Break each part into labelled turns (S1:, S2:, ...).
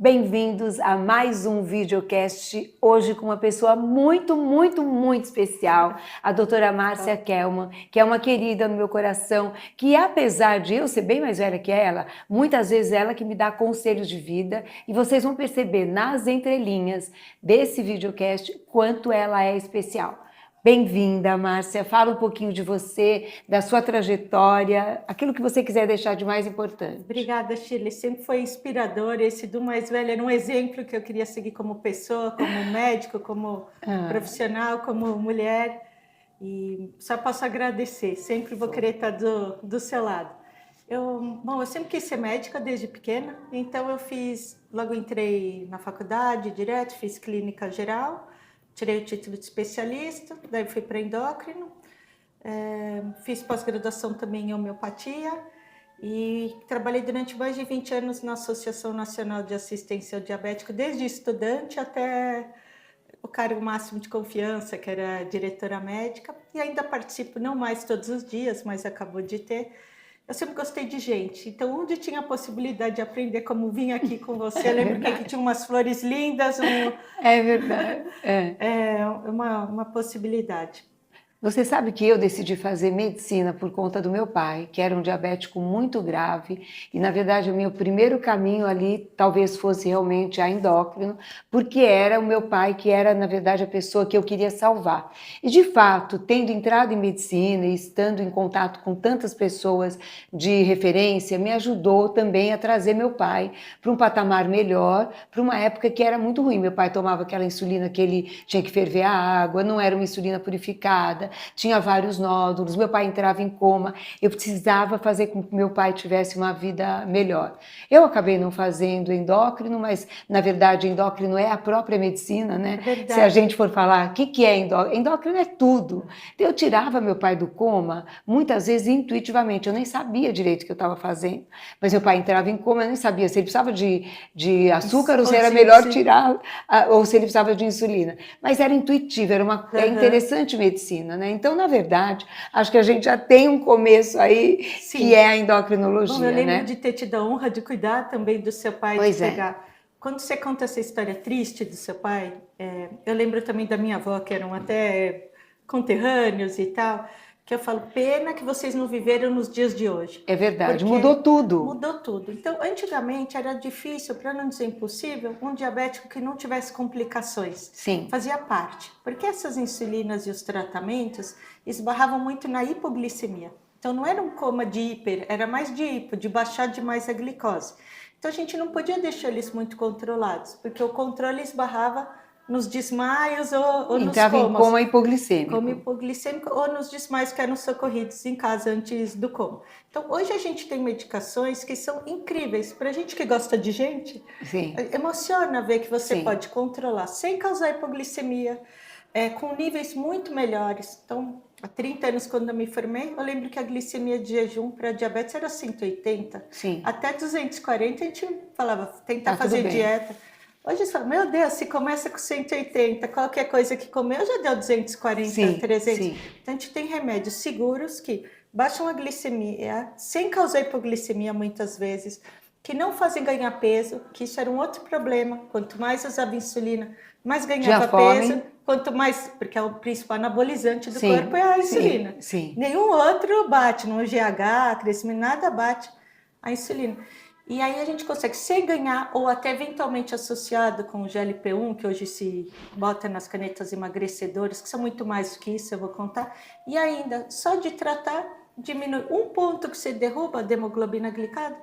S1: Bem-vindos a mais um videocast, hoje com uma pessoa muito especial, a doutora Márcia Kelman, que é uma querida no meu coração, que apesar de eu ser bem mais velha que ela, muitas vezes ela que me dá conselhos de vida, e vocês vão perceber nas entrelinhas desse videocast quanto ela é especial. Bem-vinda, Márcia. Fala um pouquinho de você, da sua trajetória, aquilo que você quiser deixar de mais importante.
S2: Obrigada, Shirley. Sempre foi inspirador. Esse do mais velho era um exemplo que eu queria seguir como pessoa, como médico, como profissional, como mulher. E só posso agradecer. Sempre vou querer estar do seu lado. Eu sempre quis ser médica desde pequena, então logo entrei na faculdade direto, fiz clínica geral, tirei o título de especialista, daí fui para endócrino, fiz pós-graduação também em homeopatia e trabalhei durante mais de 20 anos na Associação Nacional de Assistência ao Diabético, desde estudante até o cargo máximo de confiança, que era diretora médica, e ainda participo, não mais todos os dias, mas acabou de ter. Eu sempre gostei de gente, então onde tinha a possibilidade de aprender como vim aqui com você, eu lembro que tinha umas flores lindas.
S1: É verdade.
S2: É uma possibilidade.
S1: Você sabe que eu decidi fazer medicina por conta do meu pai, que era um diabético muito grave, e na verdade o meu primeiro caminho ali talvez fosse realmente a endócrino, porque era o meu pai que era na verdade a pessoa que eu queria salvar. E de fato, tendo entrado em medicina e estando em contato com tantas pessoas de referência, me ajudou também a trazer meu pai para um patamar melhor, para uma época que era muito ruim. Meu pai tomava aquela insulina que ele tinha que ferver a água, não era uma insulina purificada, tinha vários nódulos, meu pai entrava em coma, eu precisava fazer com que meu pai tivesse uma vida melhor. Eu acabei não fazendo endócrino, mas na verdade endócrino é a própria medicina, né?
S2: Verdade.
S1: Se a gente for falar, o que é endócrino? Endócrino é tudo. Eu tirava meu pai do coma, muitas vezes intuitivamente, eu nem sabia direito o que eu estava fazendo, mas meu pai entrava em coma, eu nem sabia se ele precisava de açúcar ou se era melhor tirar, ou se ele precisava de insulina. Mas era intuitivo, é interessante medicina, né? Então, na verdade, acho que a gente já tem um começo aí, sim, que é a endocrinologia.
S2: Bom, eu lembro,
S1: né?
S2: de ter tido a honra de cuidar também do seu pai,
S1: pois
S2: de pegar. Quando você conta essa história triste do seu pai, eu lembro também da minha avó, que eram até conterrâneos e tal, que eu falo, pena que vocês não viveram nos dias de hoje.
S1: É verdade, mudou tudo.
S2: Mudou tudo. Então, antigamente era difícil, para não dizer impossível, um diabético que não tivesse complicações.
S1: Sim.
S2: Fazia parte. Porque essas insulinas e os tratamentos esbarravam muito na hipoglicemia. Então, não era um coma de hiper, era mais de hipo, de baixar demais a glicose. Então, a gente não podia deixar eles muito controlados, porque o controle esbarrava nos desmaios ou nos comas.
S1: Entrava em coma hipoglicêmico.
S2: Coma hipoglicêmico ou nos desmaios que eram socorridos em casa antes do coma. Então, hoje a gente tem medicações que são incríveis. Para a gente que gosta de gente, sim, emociona ver que você, sim, pode controlar sem causar hipoglicemia, com níveis muito melhores. Então, há 30 anos, quando eu me formei, eu lembro que a glicemia de jejum para diabetes era 180.
S1: Sim.
S2: Até 240 a gente falava, tentar fazer dieta. Hoje você fala, meu Deus, se começa com 180, qualquer coisa que comeu já deu 240, sim, 300. Sim. Então a gente tem remédios seguros que baixam a glicemia, sem causar hipoglicemia muitas vezes, que não fazem ganhar peso, que isso era um outro problema. Quanto mais usava insulina, mais ganhava peso. Quanto mais, porque é o principal anabolizante do corpo é a insulina.
S1: Sim.
S2: Nenhum outro bate, no GH, crescimento, nada bate a insulina. E aí a gente consegue, sem ganhar, ou até eventualmente associado com o GLP-1, que hoje se bota nas canetas emagrecedoras, que são muito mais do que isso, eu vou contar. E ainda, só de tratar, diminui um ponto que você derruba a hemoglobina glicada,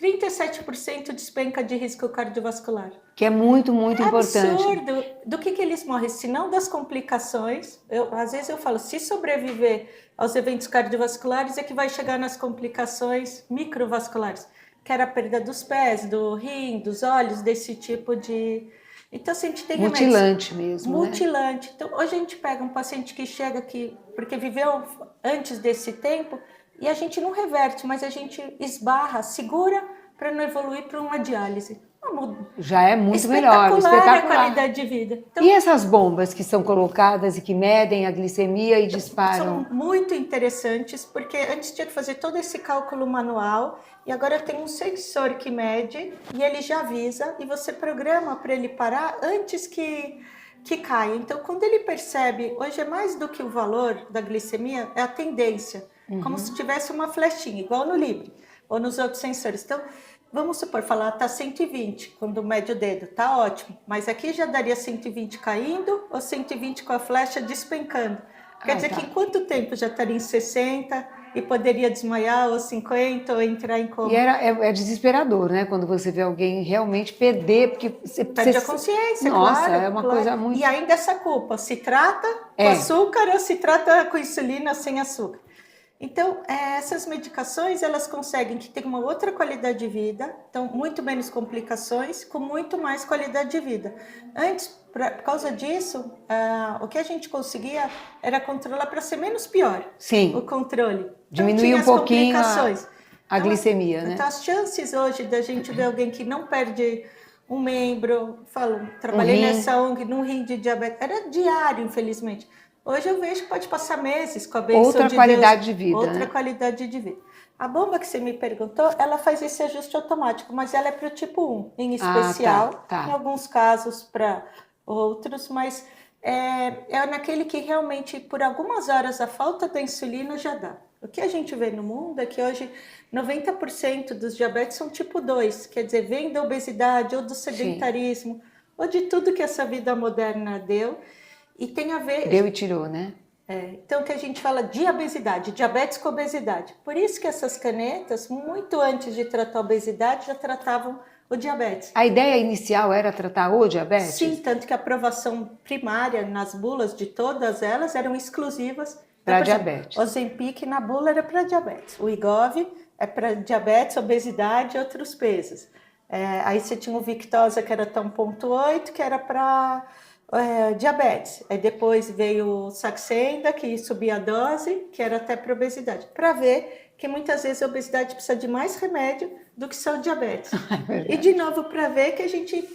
S2: 37% despenca de risco cardiovascular.
S1: Que é muito importante.
S2: Absurdo! Do que eles morrem? Se não das complicações, às vezes eu falo, se sobreviver aos eventos cardiovasculares é que vai chegar nas complicações microvasculares, que era a perda dos pés, do rim, dos olhos, desse tipo de... Então, assim, a gente tem
S1: mutilante mesmo,
S2: mutilante. Né? Então, hoje a gente pega um paciente que chega aqui, porque viveu antes desse tempo, e a gente não reverte, mas a gente esbarra, segura para não evoluir para uma diálise. Uma
S1: Já é muito
S2: espetacular,
S1: melhor, espetacular.
S2: A qualidade de vida. Então,
S1: e essas bombas que são colocadas e que medem a glicemia e disparam?
S2: São muito interessantes, porque antes tinha que fazer todo esse cálculo manual, e agora tem um sensor que mede, e ele já avisa, e você programa para ele parar antes que caia. Então, quando ele percebe, hoje é mais do que o valor da glicemia, é a tendência, como se tivesse uma flechinha, igual no Libre, ou nos outros sensores. Então, vamos supor, falar, tá 120, quando mede o dedo, tá ótimo, mas aqui já daria 120 caindo, ou 120 com a flecha despencando. Quer dizer que em quanto tempo já estaria em 60 e poderia desmaiar, ou 50, ou entrar em coma?
S1: E é desesperador, né? Quando você vê alguém realmente perder, porque
S2: Perde a consciência,
S1: nossa,
S2: claro.
S1: é uma coisa muito...
S2: E ainda essa culpa, se trata com açúcar ou se trata com insulina sem açúcar. Então, essas medicações, elas conseguem que tenha uma outra qualidade de vida, então, muito menos complicações, com muito mais qualidade de vida. Antes, por causa disso, o que a gente conseguia era controlar para ser menos pior.
S1: Sim.
S2: O controle. Então,
S1: diminuir um pouquinho a
S2: então,
S1: glicemia, né?
S2: Então, as chances hoje da gente ver alguém que não perde um membro, trabalhei nessa ONG, num rim de diabetes, era diário, infelizmente. Hoje eu vejo que pode passar meses com a benção
S1: outra
S2: de
S1: qualidade
S2: Deus,
S1: de vida,
S2: outra
S1: né?
S2: qualidade de vida. A bomba que você me perguntou, ela faz esse ajuste automático, mas ela é para o tipo 1, em especial, em alguns casos para outros, mas é naquele que realmente, por algumas horas, a falta da insulina já dá. O que a gente vê no mundo é que hoje 90% dos diabetes são tipo 2, quer dizer, vem da obesidade ou do sedentarismo, ou de tudo que essa vida moderna deu. E tem a ver...
S1: Deu e tirou, né?
S2: Então, que a gente fala de obesidade, diabetes com obesidade. Por isso que essas canetas, muito antes de tratar a obesidade, já tratavam o diabetes.
S1: A ideia inicial era tratar o diabetes?
S2: Sim, tanto que a aprovação primária nas bulas de todas elas eram exclusivas
S1: para diabetes.
S2: O Ozempic na bula era para diabetes. O Wegovy é para diabetes, obesidade e outros pesos. Aí você tinha o Victoza, que era tão 1,8, que era para... diabetes. Aí depois veio o Saxenda, que subia a dose, que era até para obesidade. Para ver que muitas vezes a obesidade precisa de mais remédio do que só o diabetes. E de novo, para ver que a gente,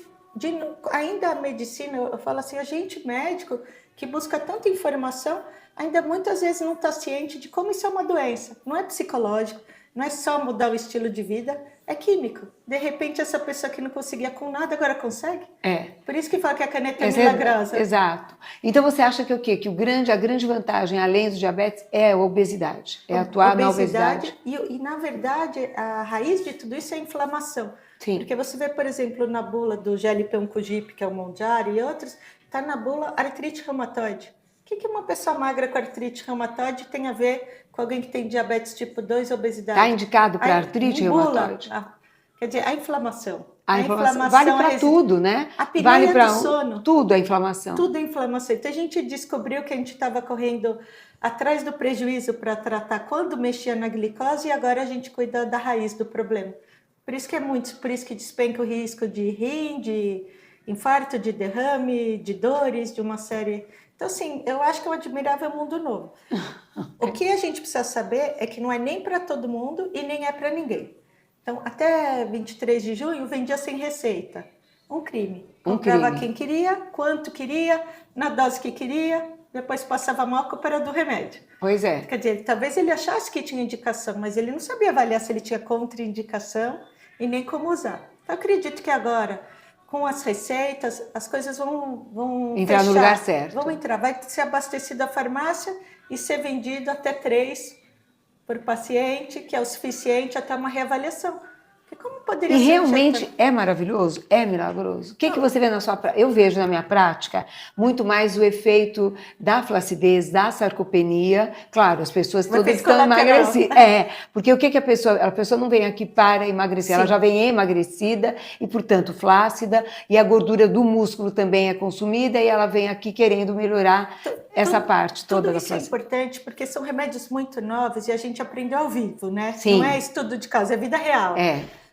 S2: ainda a medicina, eu falo assim, a gente médico que busca tanta informação, ainda muitas vezes não está ciente de como isso é uma doença. Não é psicológico, não é só mudar o estilo de vida, é químico. De repente, essa pessoa que não conseguia com nada, agora consegue? Por isso que fala que a caneta é milagrosa.
S1: Exato. Então, você acha que o quê? Que a grande vantagem, além do diabetes, é a obesidade? É atuar na obesidade?
S2: E, na verdade, a raiz de tudo isso é a inflamação.
S1: Sim.
S2: Porque você vê, por exemplo, na bula do GLP-1 que é o Mondiari e outros, está na bula artrite reumatoide. O que uma pessoa magra com artrite reumatoide tem a ver com alguém que tem diabetes tipo 2 obesidade?
S1: Está indicado para artrite reumatoide?
S2: Quer dizer, a inflamação.
S1: A inflamação vale para tudo, né?
S2: A apneia do sono.
S1: Tudo a inflamação.
S2: Tudo é inflamação. Então a gente descobriu que a gente estava correndo atrás do prejuízo para tratar quando mexia na glicose e agora a gente cuida da raiz do problema. Por isso que por isso que despenca o risco de rim, de infarto, de derrame, de dores, de uma série... Então, assim, eu acho que é um admirável mundo novo. O que a gente precisa saber é que não é nem para todo mundo e nem é para ninguém. Então, até 23 de junho, vendia sem receita. Um crime. Comprava quem queria, quanto queria, na dose que queria, depois passava mal com a culpa era do remédio.
S1: Pois é.
S2: Quer dizer, talvez ele achasse que tinha indicação, mas ele não sabia avaliar se ele tinha contraindicação e nem como usar. Então, acredito que agora... com as receitas, as coisas vão
S1: entrar
S2: fechar,
S1: no lugar certo.
S2: Vão entrar, vai ser abastecido a farmácia e ser vendido até 3 por paciente, que é o suficiente até uma reavaliação. Porque como poderia ser
S1: realmente é maravilhoso? É milagroso? O que você vê na sua prática? Eu vejo na minha prática muito mais o efeito da flacidez, da sarcopenia. Claro, as pessoas todas estão emagrecidas. Porque o que a pessoa não vem aqui para emagrecer, ela já vem emagrecida e, portanto, flácida, e a gordura do músculo também é consumida e ela vem aqui querendo melhorar essa parte toda da flacidez.
S2: Isso é importante porque são remédios muito novos e a gente aprendeu ao vivo, né?
S1: Sim.
S2: Não é estudo de caso, é vida real.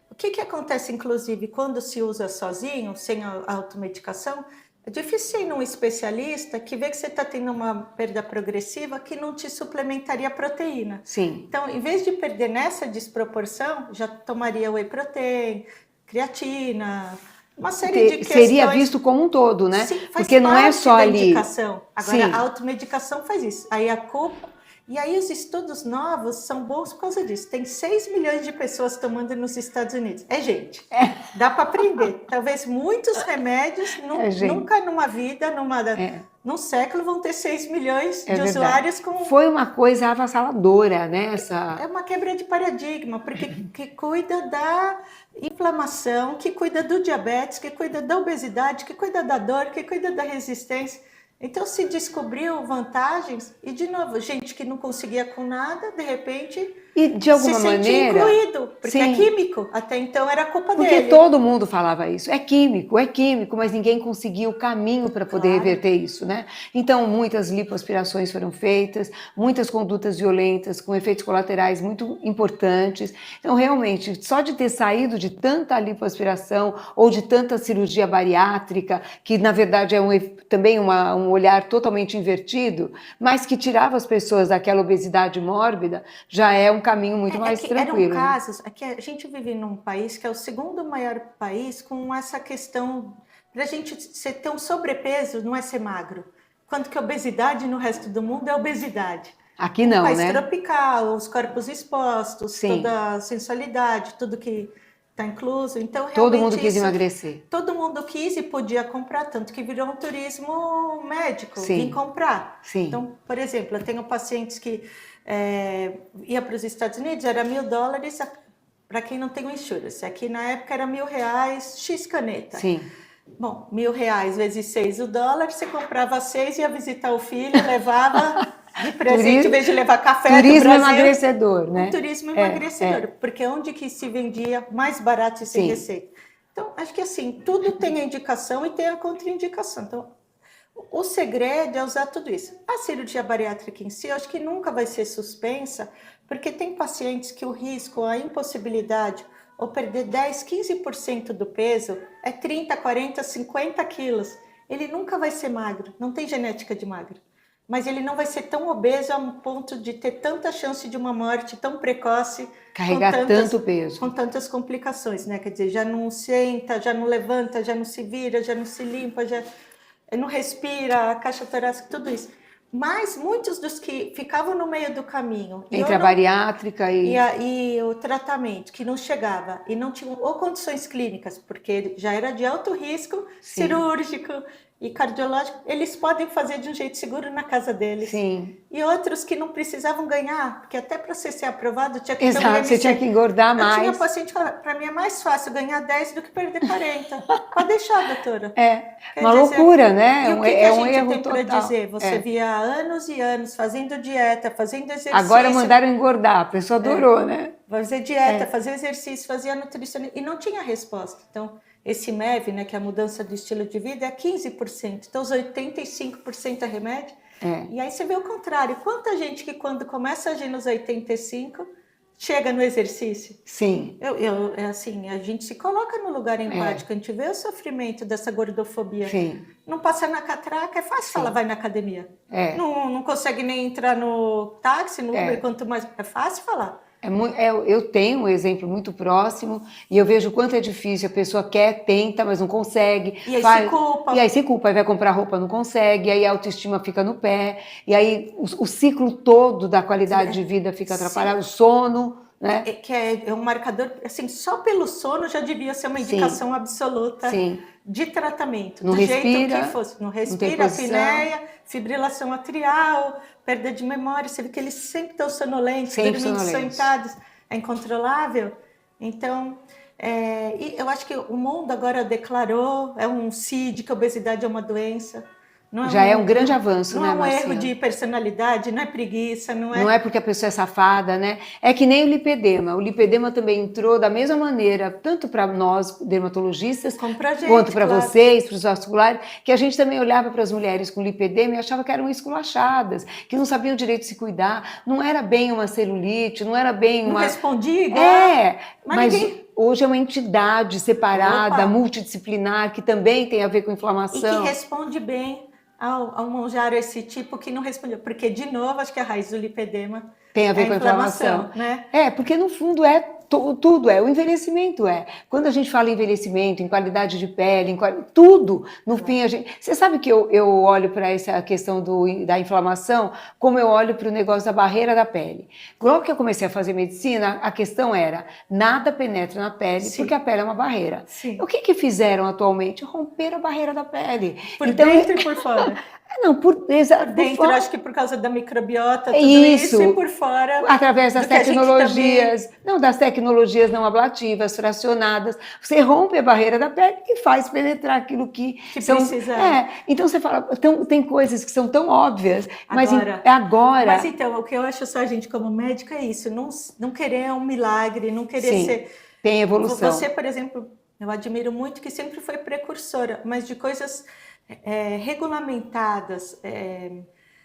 S1: O
S2: que acontece, inclusive, quando se usa sozinho, sem a automedicação? É difícil ir num especialista que vê que você está tendo uma perda progressiva que não te suplementaria proteína.
S1: Sim.
S2: Então, em vez de perder nessa desproporção, já tomaria whey protein, creatina, uma série de questões.
S1: Seria visto como um todo, né?
S2: Sim, faz
S1: porque não é só
S2: da
S1: ali.
S2: Medicação. Agora,
S1: Sim.
S2: a automedicação faz isso. Aí a culpa. E aí os estudos novos são bons por causa disso. Tem 6 milhões de pessoas tomando nos Estados Unidos. É gente. Dá para aprender. Talvez muitos remédios, nunca numa vida, num século, vão ter 6 milhões de usuários com...
S1: Foi uma coisa avassaladora, né?
S2: É uma quebra de paradigma, porque que cuida da inflamação, que cuida do diabetes, que cuida da obesidade, que cuida da dor, que cuida da resistência. Então se descobriu vantagens e, de novo, gente que não conseguia com nada, de repente
S1: e de alguma
S2: se sente
S1: maneira
S2: incluído, porque
S1: sim.
S2: É químico, até então era culpa dele.
S1: Porque todo mundo falava isso, é químico, mas ninguém conseguiu o caminho para poder reverter isso, né? Então muitas lipoaspirações foram feitas, muitas condutas violentas com efeitos colaterais muito importantes. Então realmente, só de ter saído de tanta lipoaspiração ou de tanta cirurgia bariátrica, que na verdade é também um olhar totalmente invertido, mas que tirava as pessoas daquela obesidade mórbida, já é um caminho muito mais tranquilo.
S2: Eram casos, é que a gente vive num país que é o segundo maior país com essa questão, para a gente ter um sobrepeso não é ser magro, quanto que a obesidade no resto do mundo é obesidade.
S1: Aqui não,
S2: país
S1: né?
S2: tropical, os corpos expostos,
S1: sim.
S2: Toda a sensualidade, tudo que está incluso. Então,
S1: todo mundo quis emagrecer.
S2: Todo mundo quis e podia comprar, tanto que virou um turismo médico,
S1: sim.
S2: vir comprar.
S1: Sim.
S2: Então, por exemplo, eu tenho pacientes que ia para os Estados Unidos, era $1.000 para quem não tem o insurance. Aqui na época era R$1.000, X caneta.
S1: Sim.
S2: Bom, R$1.000 vezes 6 o dólar, você comprava 6, ia visitar o filho, levava de presente, em vez de levar café do Brasil.
S1: Turismo emagrecedor, né?
S2: Turismo emagrecedor, porque onde que se vendia mais barato e sem receita. Então, acho que assim, tudo tem a indicação e tem a contraindicação. Então, o segredo é usar tudo isso. A cirurgia bariátrica em si, eu acho que nunca vai ser suspensa, porque tem pacientes que o risco, a impossibilidade, ou perder 10, 15% do peso, é 30, 40, 50 quilos. Ele nunca vai ser magro, não tem genética de magro. Mas ele não vai ser tão obeso a um ponto de ter tanta chance de uma morte tão precoce.
S1: Carregar tanto peso.
S2: Com tantas complicações, né? Quer dizer, já não senta, já não levanta, já não se vira, já não se limpa, já não respira, a caixa torácica, tudo isso. Mas muitos dos que ficavam no meio do caminho...
S1: Entre a bariátrica
S2: e o tratamento, que não chegava, e não tinham ou condições clínicas, porque já era de alto risco, cirúrgico e cardiológico, eles podem fazer de um jeito seguro na casa deles.
S1: Sim.
S2: E outros que não precisavam ganhar, porque até para você ser aprovado tinha que
S1: ter você tinha que engordar mais.
S2: Eu tinha paciente que falava, para mim é mais fácil ganhar 10 do que perder 40. Pode deixar, doutora.
S1: Uma loucura, né?
S2: E o que a gente
S1: erro
S2: tem para dizer? Você via anos e anos fazendo dieta, fazendo exercício.
S1: Agora mandaram engordar, a pessoa adorou, né?
S2: Fazer dieta, fazer exercício, fazia nutrição, e não tinha resposta. Então, esse MEV, né, que é a mudança do estilo de vida, é 15%. Então, os 85% é remédio. E aí você vê o contrário. Quanta gente que quando começa a agir nos 85, chega no exercício?
S1: Sim.
S2: Assim, a gente se coloca no lugar empático, a gente vê o sofrimento dessa gordofobia.
S1: Sim.
S2: Não passa na catraca, é fácil falar, vai na academia. Não consegue nem entrar no táxi, no Uber, quanto mais... É fácil falar.
S1: Eu tenho um exemplo muito próximo e eu vejo o quanto é difícil. A pessoa quer, tenta, mas não consegue.
S2: E aí se culpa.
S1: E aí se culpa, aí vai comprar roupa, não consegue, aí a autoestima fica no pé, e aí o ciclo todo da qualidade de vida fica atrapalhado, o sono, né?
S2: Que é um marcador, assim, só pelo sono já devia ser uma indicação absoluta de tratamento.
S1: Não
S2: do
S1: respira,
S2: jeito que fosse. Não respira, apneia, fibrilação atrial, perda de memória. Você vê que eles sempre estão sonolentes, dormindo sentados. É incontrolável. Então, e eu acho que o mundo agora declarou, é um CID, que a obesidade é uma doença.
S1: Já é um grande avanço, né,
S2: Não é um
S1: Marcela?
S2: erro de personalidade, não é preguiça, não é...
S1: Não é porque a pessoa é safada, né? É que nem o lipedema. O lipedema também entrou da mesma maneira, tanto para nós, dermatologistas, quanto para vocês, para os vasculares, que a gente também olhava para as mulheres com lipedema e achava que eram esculachadas, que não sabiam direito de se cuidar. Não era bem uma celulite, não era bem uma...
S2: Não respondia igual.
S1: Mas hoje é uma entidade separada, multidisciplinar, que também tem a ver com inflamação.
S2: E que responde bem ao manjar esse tipo que não respondeu. Porque, de novo, acho que a raiz do lipedema
S1: tem a ver com a inflamação.
S2: Né?
S1: Porque no fundo é tudo é. O envelhecimento é. Quando a gente fala em envelhecimento, em qualidade de pele, tudo, no fim a gente... Você sabe que eu olho para essa questão da inflamação como eu olho para o negócio da barreira da pele. Logo que eu comecei a fazer medicina, a questão era, nada penetra na pele,
S2: Sim.
S1: porque a pele é uma barreira.
S2: Sim.
S1: O que fizeram atualmente? Romperam a barreira da pele.
S2: Por dentro e por fora.
S1: Não, por
S2: dentro,
S1: fora.
S2: acho que por causa da microbiota, tudo
S1: isso,
S2: e por fora.
S1: Através das tecnologias,
S2: também...
S1: das tecnologias não ablativas, fracionadas, você rompe a barreira da pele e faz penetrar aquilo que são.
S2: Precisa.
S1: Então você fala, tem coisas que são tão óbvias, mas
S2: agora. Mas então, o que eu acho só a gente como médica é isso, não querer um milagre, não querer ser.
S1: Tem evolução.
S2: Você, por exemplo, eu admiro muito que sempre foi precursora, mas de coisas regulamentadas,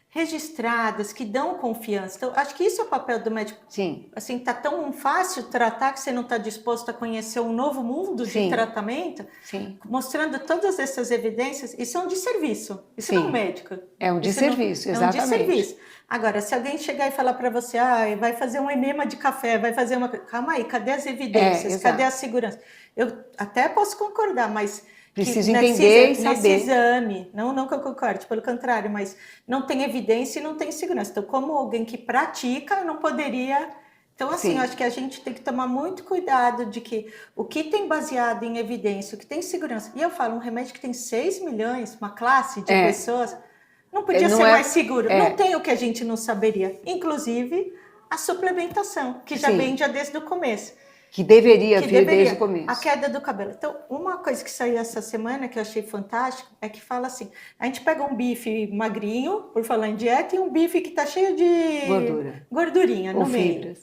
S2: registradas, que dão confiança. Então, acho que isso é o papel do médico.
S1: Sim.
S2: Assim, tá tão fácil tratar que você não está disposto a conhecer um novo mundo de tratamento, mostrando todas essas evidências. Isso é um desserviço. Isso não é um médico.
S1: É um desserviço, exatamente.
S2: É um desserviço. Agora, se alguém chegar e falar para você, vai fazer um enema de café, vai fazer uma... Calma aí, cadê as evidências? Cadê a segurança? Eu até posso concordar, mas...
S1: Preciso entender e saber.
S2: Nesse exame, não que eu concorde, pelo contrário, mas não tem evidência e não tem segurança. Então, como alguém que pratica, não poderia... Então, assim, eu acho que a gente tem que tomar muito cuidado de que o que tem baseado em evidência, o que tem segurança... E eu falo, um remédio que tem 6 milhões, uma classe de pessoas, não podia ser mais seguro. Não tem o que a gente não saberia. Inclusive, a suplementação, que já vem desde o começo.
S1: Que deveria vir desde o começo.
S2: A queda do cabelo. Então, uma coisa que saiu essa semana, que eu achei fantástico, é que fala assim, a gente pega um bife magrinho, por falar em dieta, e um bife que está cheio de gordurinha no meio. Fibras.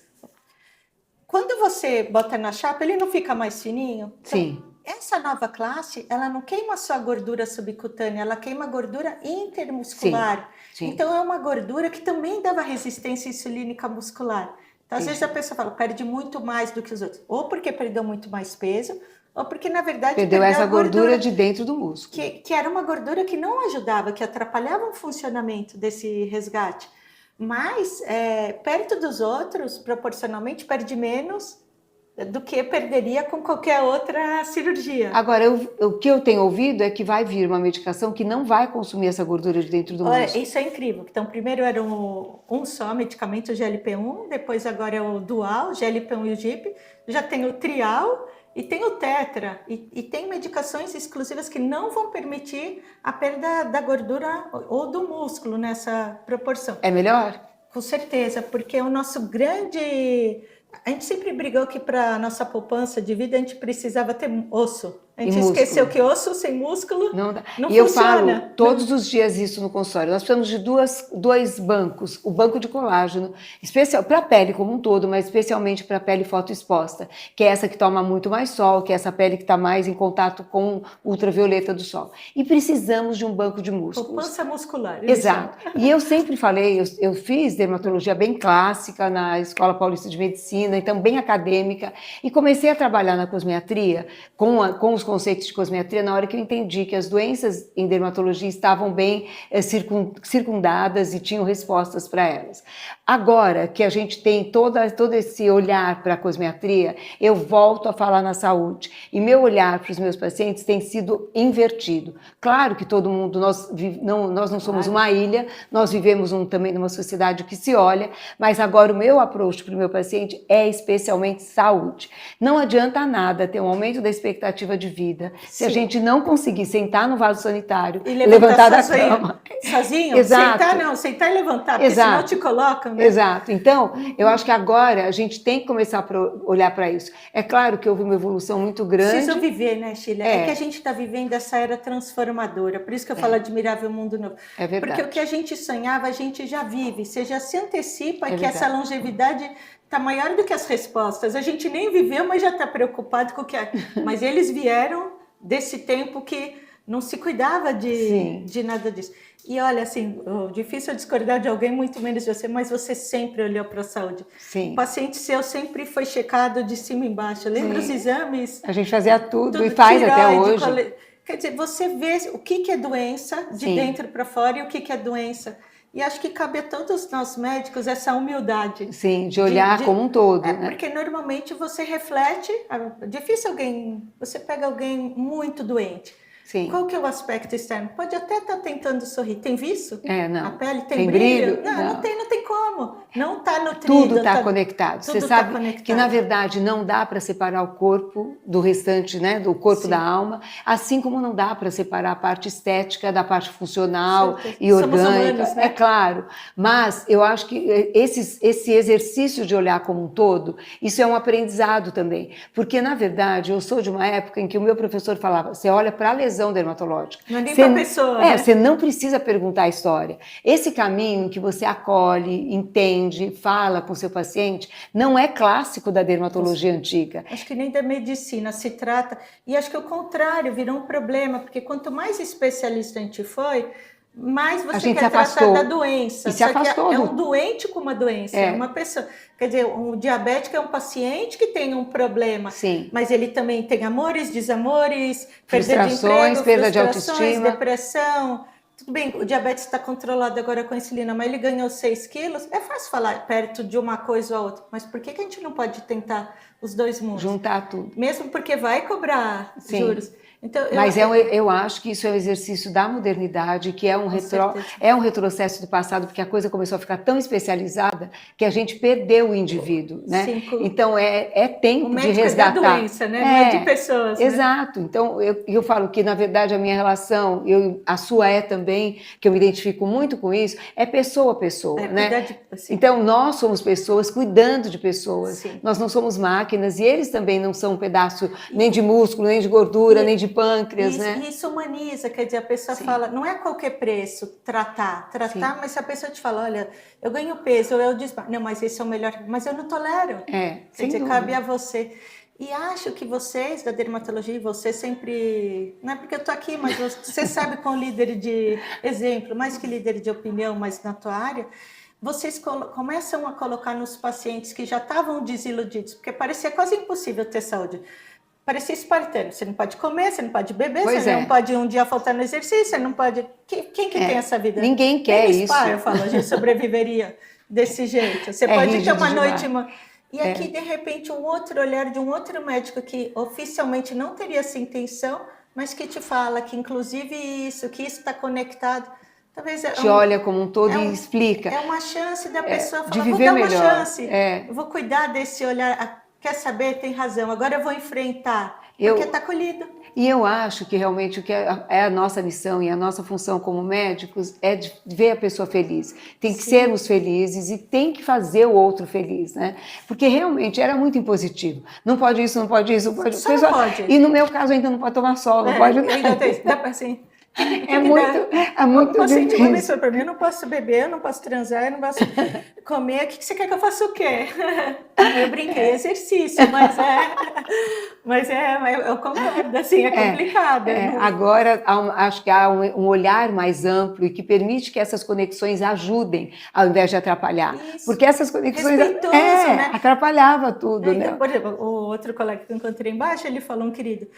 S2: Quando você bota na chapa, ele não fica mais fininho? Então, essa nova classe, ela não queima só a gordura subcutânea, ela queima a gordura intermuscular. Então, é uma gordura que também dava resistência insulínica muscular. Então, às vezes a pessoa fala, perde muito mais do que os outros. Ou porque perdeu muito mais peso, ou porque, na verdade,
S1: perdeu essa gordura de dentro do músculo.
S2: Que era uma gordura que não ajudava, que atrapalhava o funcionamento desse resgate. Mas, perto dos outros, proporcionalmente, perde menos do que perderia com qualquer outra cirurgia.
S1: Agora, o que eu tenho ouvido é que vai vir uma medicação que não vai consumir essa gordura de dentro do músculo.
S2: Isso é incrível. Então, primeiro era um só medicamento, o GLP-1, depois agora é o dual, GLP-1 e o GIP, já tem o trial e tem o tetra, e tem medicações exclusivas que não vão permitir a perda da gordura ou do músculo nessa proporção.
S1: É melhor?
S2: Com certeza, porque o nosso grande... A gente sempre brigou que para a nossa poupança de vida a gente precisava ter osso. A gente esqueceu que osso sem músculo não funciona.
S1: E eu falo todos os dias isso no consultório. Nós precisamos de dois bancos. O banco de colágeno, especial para a pele como um todo, mas especialmente para a pele fotoexposta, que é essa que toma muito mais sol, que é essa pele que está mais em contato com ultravioleta do sol. E precisamos de um banco de músculos.
S2: Poupança muscular.
S1: Exato. E eu sempre falei, eu fiz dermatologia bem clássica na Escola Paulista de Medicina, então bem acadêmica, e comecei a trabalhar na cosmetria com os conceitos de cosmetria na hora que eu entendi que as doenças em dermatologia estavam bem circundadas e tinham respostas para elas. Agora que a gente tem todo esse olhar para a cosmetria, eu volto a falar na saúde. E meu olhar para os meus pacientes tem sido invertido. Claro que todo mundo, nós não somos uma ilha, nós vivemos também numa sociedade que se olha, mas agora o meu approach para o meu paciente é especialmente saúde. Não adianta nada ter um aumento da expectativa de vida se a gente não conseguir sentar no vaso sanitário e levantar da cama.
S2: Sozinho?
S1: Exato.
S2: Sentar e levantar, porque senão te colocam, né?
S1: Exato. Então, eu acho que agora a gente tem que começar a olhar para isso. É claro que houve uma evolução muito grande.
S2: Precisa viver, né, Sheila? É que a gente está vivendo essa era transformadora, por isso que eu falo admirável mundo novo.
S1: É verdade.
S2: Porque o que a gente sonhava, a gente já vive, você já se antecipa que essa longevidade está maior do que as respostas. A gente nem viveu, mas já está preocupado com o que é. Mas eles vieram desse tempo que não se cuidava de nada disso. E olha, assim, difícil discordar de alguém, muito menos de você, mas você sempre olhou para a saúde.
S1: Sim.
S2: O paciente seu sempre foi checado de cima e embaixo. Lembra os exames?
S1: A gente fazia tudo e faz tiroide, até hoje.
S2: Quer dizer, você vê o que é doença de dentro para fora e o que é doença. E acho que cabe a todos nós médicos essa humildade.
S1: Sim, de olhar como um todo, né?
S2: Porque normalmente você reflete, é difícil você pega alguém muito doente.
S1: Sim.
S2: Qual que é o aspecto externo? Pode até estar tentando sorrir. Tem viço?
S1: Não.
S2: A pele tem brilho? Não tem como. Não está nutrido.
S1: Tudo está conectado. Você sabe que, na verdade, não dá para separar o corpo do restante, né, do corpo da alma, assim como não dá para separar a parte estética da parte funcional e orgânica. Somos humanos, né? É claro. Mas eu acho que esse exercício de olhar como um todo, isso é um aprendizado também. Porque, na verdade, eu sou de uma época em que o meu professor falava, você olha para a lesão dermatológica.
S2: Não é nem para a pessoa, né?
S1: Você não precisa perguntar a história. Esse caminho em que você acolhe, entende, fala com o seu paciente, não é clássico da dermatologia antiga.
S2: Acho que nem da medicina se trata. E acho que o contrário, virou um problema, porque quanto mais especialista a gente foi, mais você quer tratar da doença.
S1: E se afastou.
S2: É um doente com uma doença, é uma pessoa. Quer dizer, um diabético é um paciente que tem um problema,
S1: sim,
S2: mas ele também tem amores, desamores,
S1: frustrações, perda de autoestima,
S2: depressão. Tudo bem, o diabetes está controlado agora com a insulina, mas ele ganhou 6 quilos. É fácil falar perto de uma coisa ou outra, mas por que a gente não pode tentar os dois mundos?
S1: Juntar tudo.
S2: Mesmo porque vai cobrar juros. Então,
S1: mas eu acho que isso é um exercício da modernidade, que é um retrocesso do passado, porque a coisa começou a ficar tão especializada que a gente perdeu o indivíduo, né? Sim, então é tempo de resgatar.
S2: É da doença, né? Não é de pessoas.
S1: Exato. Né? Então eu falo que, na verdade, a minha relação, a sua também, que eu me identifico muito com isso, é pessoa a pessoa, né? Então nós somos pessoas cuidando de pessoas. Sim. Nós não somos máquinas e eles também não são um pedaço nem de músculo, nem de gordura, nem de pâncreas, né?
S2: Isso humaniza, quer dizer, a pessoa fala, não é a qualquer preço tratar, mas se a pessoa te fala, olha, eu ganho peso, eu desmaio, não, mas esse é o melhor, mas eu não tolero. Quer dizer, cabe a você. E acho que vocês da dermatologia, você sempre, não é porque eu tô aqui, mas você sabe com líder de exemplo, mais que líder de opinião, mas na tua área, vocês começam a colocar nos pacientes que já estavam desiludidos, porque parecia quase impossível ter saúde. Parecia espartano, você não pode comer, você não pode beber, você não pode um dia faltar no exercício, você não pode... Quem que tem essa vida?
S1: Ninguém quer isso.
S2: Eu falo, a gente sobreviveria desse jeito. Você pode ter uma noite... E aqui, de repente, um outro olhar de um outro médico que oficialmente não teria essa intenção, mas que te fala que, inclusive, que isso está conectado. Talvez
S1: olha como um todo e explica.
S2: É uma chance da pessoa falar,
S1: de viver melhor.
S2: Vou dar uma chance, vou cuidar desse olhar... Quer saber? Tem razão. Agora eu vou enfrentar, porque está colhido.
S1: E eu acho que realmente o que é a nossa missão e a nossa função como médicos é de ver a pessoa feliz. Tem que sermos felizes e tem que fazer o outro feliz, né? Porque realmente era muito impositivo. Não pode isso, não pode isso, não pode...
S2: Só não pode.
S1: E no meu caso ainda não pode tomar sol, não pode...
S2: Ainda tem, dá para assim...
S1: É muito
S2: o paciente começou para mim, eu não posso beber, eu não posso transar, eu não posso comer, o que você quer que eu faça o quê? Eu brinquei, exercício, mas eu concordo, assim, é complicado.
S1: Agora, acho que há um olhar mais amplo e que permite que essas conexões ajudem, ao invés de atrapalhar. Isso. Porque essas conexões né? Atrapalhava tudo. Né?
S2: Por exemplo, o outro colega que eu encontrei embaixo, ele falou, querido,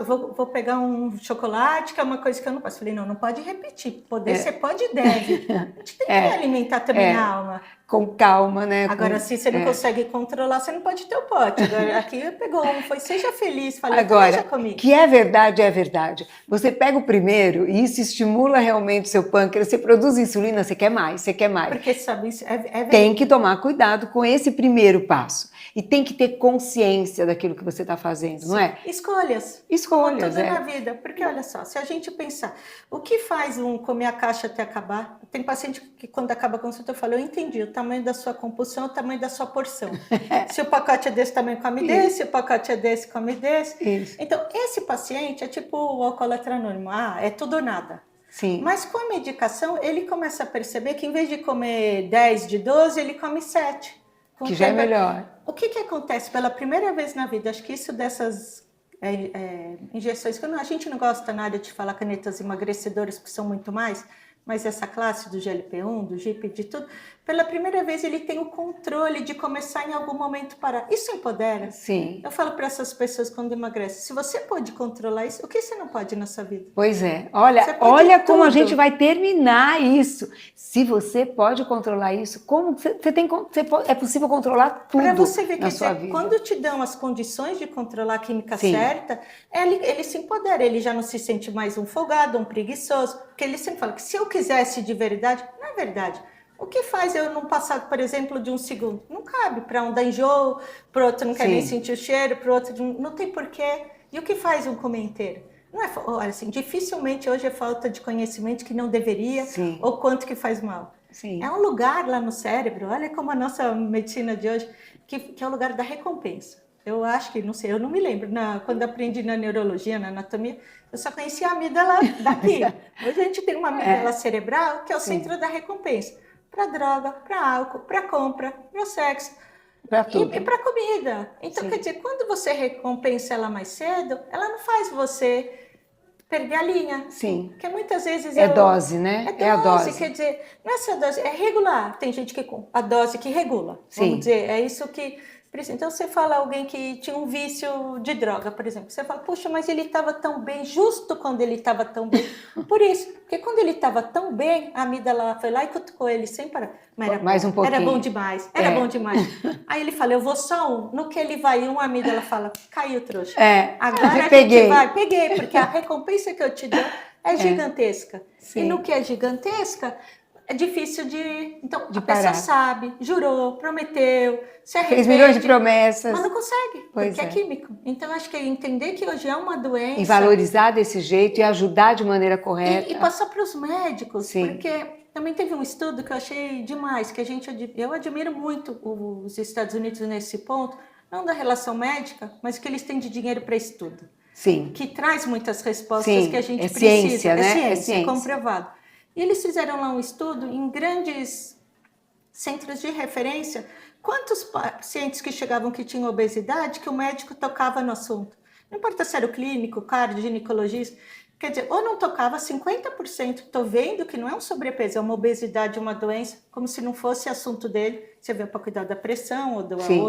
S2: vou pegar um chocolate, que é uma coisa que eu não posso. Eu falei, não pode repetir. Você pode e deve. A gente tem que alimentar também a alma.
S1: Com calma, né?
S2: Agora, se você não consegue controlar, você não pode ter o pote. Agora, aqui pegou seja feliz, falei,
S1: agora, que é verdade. Você pega o primeiro e isso estimula realmente o seu pâncreas, você produz insulina, você quer mais.
S2: Porque, sabe, isso
S1: tem que tomar cuidado com esse primeiro passo. E tem que ter consciência daquilo que você está fazendo, não é?
S2: Escolhas. Como tudo na vida. Porque, olha só, se a gente pensar, o que faz comer a caixa até acabar? Tem paciente que, quando acaba a consulta, eu falo, eu entendi, o tamanho da sua compulsão é o tamanho da sua porção. Se o pacote é desse tamanho, come desse, se o pacote é desse, come desse.
S1: Isso.
S2: Então, esse paciente é tipo o alcoólatra anônimo, é tudo ou nada.
S1: Sim.
S2: Mas com a medicação, ele começa a perceber que, em vez de comer 10 de 12, ele come 7.
S1: Que já é melhor.
S2: O que acontece pela primeira vez na vida? Acho que isso dessas injeções, que a gente não gosta na área de falar canetas emagrecedoras, porque são muito mais, mas essa classe do GLP-1, do GIP, de tudo, pela primeira vez ele tem o controle de começar em algum momento parar. Isso empodera.
S1: Sim.
S2: Eu falo para essas pessoas quando emagrecem, se você pode controlar isso, o que você não pode na sua vida?
S1: Pois é. Olha como a gente vai terminar isso. Se você pode controlar isso, como é possível controlar tudo
S2: para você ver,
S1: na sua vida.
S2: Quando te dão as condições de controlar a química certa, ele se empodera, ele já não se sente mais um folgado, um preguiçoso, porque ele sempre fala que se eu quisesse de verdade, não é verdade. O que faz eu não passar, por exemplo, de um segundo? Não cabe. Para um dar enjoo, para o outro não quer nem sentir o cheiro, para o outro não tem porquê. E o que faz um comer inteiro? Não é, olha, assim, dificilmente hoje é falta de conhecimento que não deveria, ou quanto que faz mal.
S1: Sim.
S2: É um lugar lá no cérebro, olha como a nossa medicina de hoje, que é o lugar da recompensa. Eu acho que, não sei, eu não me lembro, quando aprendi na neurologia, na anatomia, eu só conhecia a amígdala daqui. Hoje a gente tem uma amígdala cerebral que é o centro da recompensa. Para droga, para álcool, para compra, para sexo e para comida. Então, quer dizer, quando você recompensa ela mais cedo, ela não faz você perder a linha.
S1: Sim.
S2: Porque muitas vezes
S1: dose, né?
S2: É a dose, quer dizer, não é só dose, é regular. Tem gente que a dose que regula. Vamos dizer, é isso que. Então você fala alguém que tinha um vício de droga, por exemplo. Você fala, puxa, mas ele estava tão bem, justo quando ele estava tão bem. Por isso, porque quando ele estava tão bem, a amígdala foi lá e cutucou ele sem parar. Mas era
S1: mais um pouquinho.
S2: Era bom demais, era bom demais. Aí ele fala, eu vou só um. No que ele vai a amígdala fala, caiu, trouxa. Agora a gente vai. Peguei, porque a recompensa que eu te dou é gigantesca. E no que é gigantesca, é difícil de... Então, a pessoa sabe, jurou, prometeu, se arrepende.
S1: Fez milhões de promessas.
S2: Mas não consegue, porque é químico. Então, acho que é entender que hoje é uma doença...
S1: E valorizar desse jeito e ajudar de maneira correta.
S2: E passar para os médicos, porque também teve um estudo que eu achei demais, que eu admiro muito os Estados Unidos nesse ponto, não da relação médica, mas que eles têm de dinheiro para estudo.
S1: Sim.
S2: Que traz muitas respostas que a gente precisa.
S1: Ciência, né?
S2: É ciência, comprovado. E eles fizeram lá um estudo em grandes centros de referência. Quantos pacientes que chegavam que tinham obesidade que o médico tocava no assunto? Não importa se era o clínico, cardio, ginecologista. Quer dizer, ou não tocava 50%. Estou vendo que não é um sobrepeso, é uma obesidade, uma doença, como se não fosse assunto dele. Você vê para cuidar da pressão, ou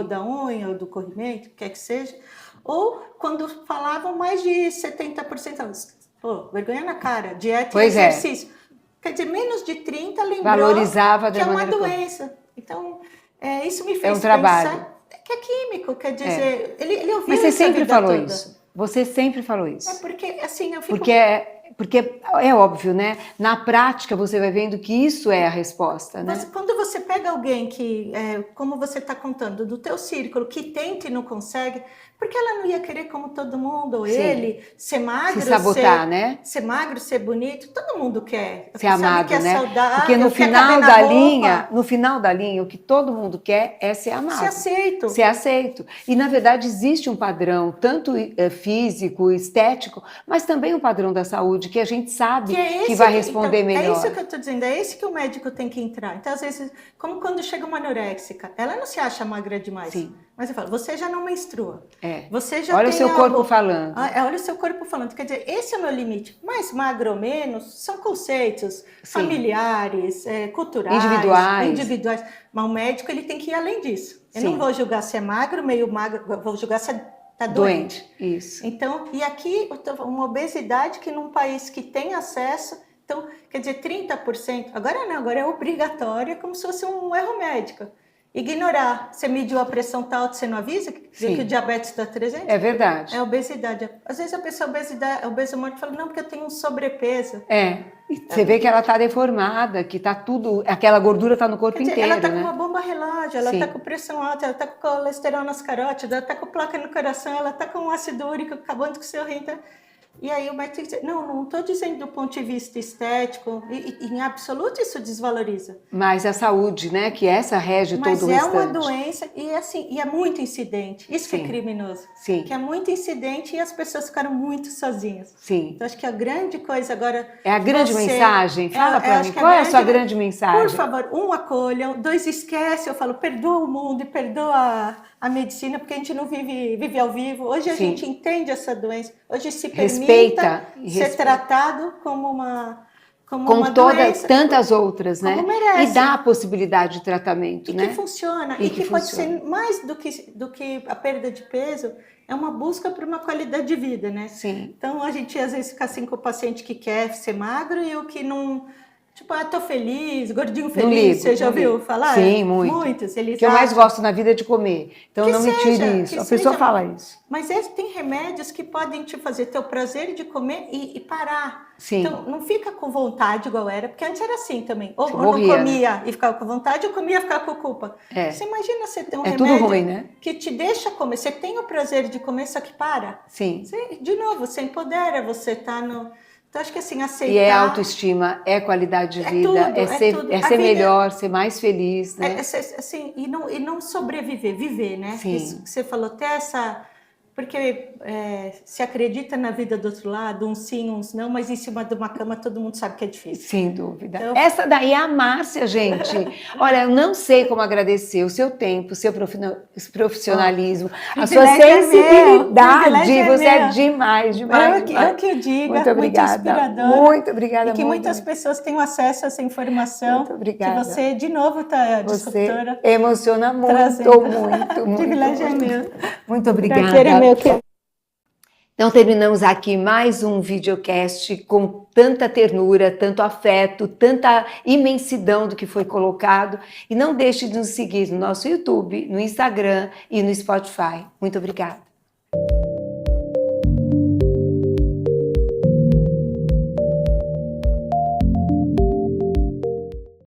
S2: da unha, ou do corrimento, o que quer que seja. Ou quando falavam mais de 70%. Pô, vergonha na cara, dieta e exercício. Quer dizer, menos de 30 lembrou
S1: valorizava
S2: que é uma doença. Então, isso me fez
S1: pensar
S2: que é químico, quer dizer, ele ouviu.
S1: Mas você sempre falou isso. Você sempre falou isso.
S2: É porque, assim, eu fico...
S1: Porque é óbvio, né? Na prática, você vai vendo que isso é a resposta, né?
S2: Quando você pega alguém que, como você está contando, do teu círculo, que tenta e não consegue, porque ela não ia querer como todo mundo, ou ele, ser magro,
S1: se sabotar, né?
S2: Ser magro, ser bonito, todo mundo quer.
S1: Ser amado,
S2: que é
S1: né?
S2: saudável,
S1: porque no final da linha, o que todo mundo quer é ser amado. Ser aceito. E, na verdade, existe um padrão, tanto físico, estético, mas também um padrão da saúde, que a gente sabe que vai responder melhor.
S2: É isso que eu estou dizendo, é esse que o médico tem que entrar. Então, às vezes, como quando chega uma anoréxica, ela não se acha magra demais.
S1: Sim.
S2: Mas eu falo, você já não menstrua. Você já
S1: olha o seu corpo falando.
S2: Olha o seu corpo falando. Quer dizer, esse é o meu limite. Mais magro ou menos são conceitos familiares, culturais, individuais. Mas o médico ele tem que ir além disso. Eu não vou julgar se é magro, meio magro, vou julgar se está doente.
S1: Isso.
S2: Então, e aqui uma obesidade que num país que tem acesso, então, quer dizer, 30%, agora não, agora é obrigatório, como se fosse um erro médico. Ignorar. Você mediu a pressão tá alta, você não avisa que o diabetes está 300?
S1: É verdade.
S2: É obesidade. Às vezes a pessoa obeso morto fala, não, porque eu tenho um sobrepeso.
S1: Você vê que ela está deformada, que tá tudo, aquela gordura está no corpo inteiro,
S2: ela está
S1: né?
S2: com uma bomba relógio, ela está com pressão alta, ela está com colesterol nas carótidas, ela está com placa no coração, ela está com ácido úrico acabando com o seu rim. E aí o médico diz, não estou dizendo do ponto de vista estético, em absoluto isso desvaloriza.
S1: Mas a saúde, né, que essa rege todo o restante.
S2: Mas é uma doença e é muito incidente, isso que é criminoso.
S1: Sim.
S2: Que é muito incidente e as pessoas ficaram muito sozinhas.
S1: Sim.
S2: Então acho que a grande coisa agora...
S1: É a grande mensagem? Fala para mim, qual é a sua grande mensagem?
S2: Por favor, acolham, 2 esquece, eu falo, perdoa o mundo e perdoa a medicina, porque a gente não vive ao vivo. Hoje a gente entende essa doença, hoje se permita ser tratado como como
S1: com
S2: uma
S1: todas
S2: doença,
S1: tantas outras, né?
S2: como merece.
S1: E dá a possibilidade de tratamento,
S2: E
S1: né?
S2: que funciona,
S1: E
S2: e
S1: que
S2: que pode
S1: funciona.
S2: ser mais do que a perda de peso, é uma busca por uma qualidade de vida, né?
S1: Sim.
S2: Então a gente às vezes fica assim com o paciente que quer ser magro e o que não. Tipo, tô feliz, gordinho
S1: Não
S2: feliz,
S1: ligo,
S2: você já
S1: não
S2: ouviu
S1: ligo.
S2: falar?
S1: Sim, muito.
S2: Muitos,
S1: O
S2: eles
S1: que eu mais
S2: acham.
S1: gosto na vida é de comer. Então não me tire isso. A pessoa fala isso.
S2: Mas tem remédios que podem te fazer ter o prazer de comer e parar.
S1: Sim.
S2: Então, não fica com vontade igual era, porque antes era assim também. Ou não
S1: morria,
S2: comia,
S1: né?
S2: E ficava com vontade, ou comia e ficava com culpa.
S1: É.
S2: Você imagina você ter um
S1: É
S2: remédio
S1: tudo ruim, né?
S2: que te deixa comer. Você tem o prazer de comer, só que para.
S1: Sim.
S2: De novo, você empodera, você tá no... Então, acho que assim, aceitar...
S1: E é autoestima, é qualidade de vida,
S2: tudo, tudo.
S1: É ser melhor, ser mais feliz, né?
S2: Assim, e não sobreviver, viver, né?
S1: Sim.
S2: Isso que você falou, ter essa... Porque se acredita na vida do outro lado, uns sim, uns não, mas em cima de uma cama todo mundo sabe que é difícil.
S1: Sem dúvida.
S2: Então...
S1: Essa daí é a Márcia, gente. Olha, eu não sei como agradecer o seu tempo, o seu profissionalismo, a sua sensibilidade. Você é demais, demais.
S2: Eu que o diga,
S1: muito obrigada.
S2: Muito inspiradora.
S1: Muito obrigada.
S2: E que muitas pessoas tenham acesso a essa informação.
S1: Muito obrigada.
S2: Que você, de novo, está disruptora.
S1: Você emociona muito,
S2: trazendo.
S1: muito.
S2: O privilégio é meu.
S1: Muito obrigada. Então, terminamos aqui mais um videocast com tanta ternura, tanto afeto, tanta imensidão do que foi colocado. E não deixe de nos seguir no nosso YouTube, no Instagram e no Spotify. Muito obrigada.